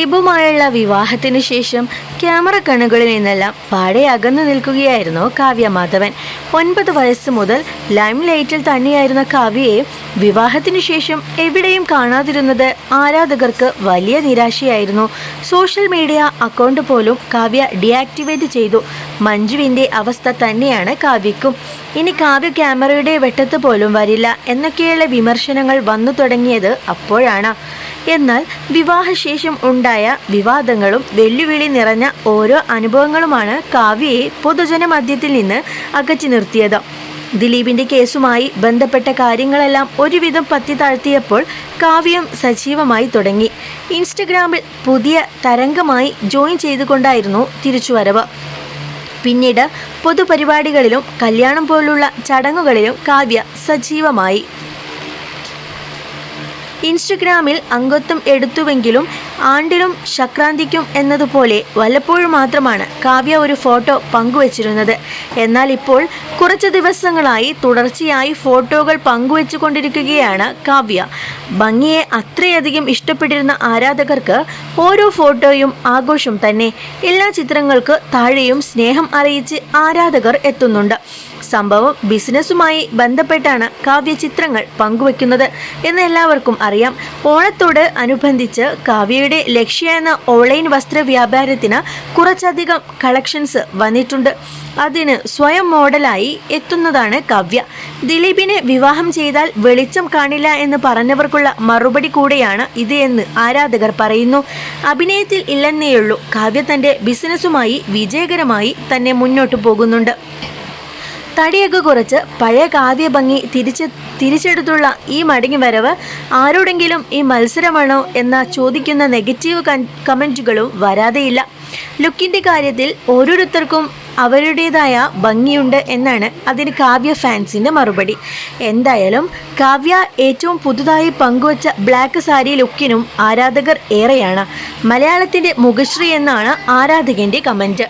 ദിലീപുമായുള്ള വിവാഹത്തിന് ശേഷം ക്യാമറ കണ്ണുകളിൽ നിന്നെല്ലാം പാടെ അകന്നു നിൽക്കുകയായിരുന്നു കാവ്യ മാധവൻ. 9 വയസ്സ് മുതൽ ലൈം ലൈറ്റിൽ തന്നെയായിരുന്ന കാവ്യയെ വിവാഹത്തിന് ശേഷം എവിടെയും കാണാതിരുന്നത് ആരാധകർക്ക് വലിയ നിരാശയായിരുന്നു. സോഷ്യൽ മീഡിയ അക്കൗണ്ട് പോലും കാവ്യ ഡീആക്ടിവേറ്റ് ചെയ്തു. മഞ്ജുവിൻ്റെ അവസ്ഥ തന്നെയാണ് കാവ്യക്കും. ഇനി കാവ്യ ക്യാമറയുടെ വെട്ടത്ത് പോലും വരില്ല എന്നൊക്കെയുള്ള വിമർശനങ്ങൾ വന്നു തുടങ്ങിയത് അപ്പോഴാണ്. എന്നാൽ വിവാഹശേഷം ഉണ്ടായ വിവാദങ്ങളും വെല്ലുവിളി നിറഞ്ഞ ഓരോ അനുഭവങ്ങളുമാണ് കാവ്യയെ പൊതുജനമധ്യത്തിൽ നിന്ന് അകറ്റി നിർത്തിയത്. ദിലീപിൻ്റെ കേസുമായി ബന്ധപ്പെട്ട കാര്യങ്ങളെല്ലാം ഒരുവിധം പത്തി താഴ്ത്തിയപ്പോൾ കാവ്യം സജീവമായി തുടങ്ങി. ഇൻസ്റ്റഗ്രാമിൽ പുതിയ തരംഗമായി ജോയിൻ ചെയ്തുകൊണ്ടായിരുന്നു തിരിച്ചുവരവ്. പിന്നീട് പൊതുപരിപാടികളിലും കല്യാണം പോലുള്ള ചടങ്ങുകളിലും കാവ്യ സജീവമായി. ഇൻസ്റ്റഗ്രാമിൽ അംഗത്വം എടുത്തുവെങ്കിലും ആണ്ടിലും സംക്രാന്തിക്കും എന്നതുപോലെ വല്ലപ്പോഴും മാത്രമാണ് കാവ്യ ഒരു ഫോട്ടോ പങ്കുവച്ചിരുന്നത്. എന്നാൽ ഇപ്പോൾ കുറച്ച് ദിവസങ്ങളായി തുടർച്ചയായി ഫോട്ടോകൾ പങ്കുവച്ചു കൊണ്ടിരിക്കുകയാണ് കാവ്യ. ഭംഗിയെ അത്രയധികം ഇഷ്ടപ്പെട്ടിരുന്ന ആരാധകർക്ക് ഓരോ ഫോട്ടോയും ആഘോഷം തന്നെ. എല്ലാ ചിത്രങ്ങൾക്ക് താഴെയും സ്നേഹം അറിയിച്ച് ആരാധകർ എത്തുന്നുണ്ട്. സംഭവം ബിസിനസ്സുമായി ബന്ധപ്പെട്ടാണ് കാവ്യ ചിത്രങ്ങൾ പങ്കുവെക്കുന്നത് എന്ന് എല്ലാവർക്കും അറിയാം. ഓണത്തോട് അനുബന്ധിച്ച് കാവ്യയുടെ ലക്ഷ്യ എന്ന ഓൺലൈൻ വസ്ത്ര വ്യാപാരത്തിന് കുറച്ചധികം കളക്ഷൻസ് വന്നിട്ടുണ്ട്. അതിന് സ്വയം മോഡലായി എത്തുന്നതാണ് കാവ്യ. ദിലീപിനെ വിവാഹം ചെയ്താൽ വെളിച്ചം കാണില്ല എന്ന് പറഞ്ഞവർക്കുള്ള മറുപടി കൂടെയാണ് ഇത് എന്ന് ആരാധകർ പറയുന്നു. അഭിനയത്തിൽ ഇല്ലെന്നേയുള്ളൂ, കാവ്യ തൻ്റെ ബിസിനസ്സുമായി വിജയകരമായി തന്നെ മുന്നോട്ട് പോകുന്നുണ്ട്. തടിയൊക്കെ കുറച്ച് പഴയ കാവ്യ ഭംഗി തിരിച്ചെടുത്തുള്ള ഈ മടങ്ങി വരവ് ആരോടെങ്കിലും ഈ മത്സരമാണോ എന്ന ചോദിക്കുന്ന നെഗറ്റീവ് കമൻറ്റുകളും വരാതെയില്ല. ലുക്കിൻ്റെ കാര്യത്തിൽ ഓരോരുത്തർക്കും അവരുടേതായ ഭംഗിയുണ്ട് എന്നാണ് അതിന് കാവ്യ ഫാൻസിൻ്റെ മറുപടി. എന്തായാലും കാവ്യ ഏറ്റവും പുതുതായി പങ്കുവച്ച ബ്ലാക്ക് സാരി ലുക്കിനും ആരാധകർ ഏറെയാണ്. മലയാളത്തിൻ്റെ മുഖശ്രീ എന്നാണ് ആരാധകൻ്റെ കമൻറ്റ്.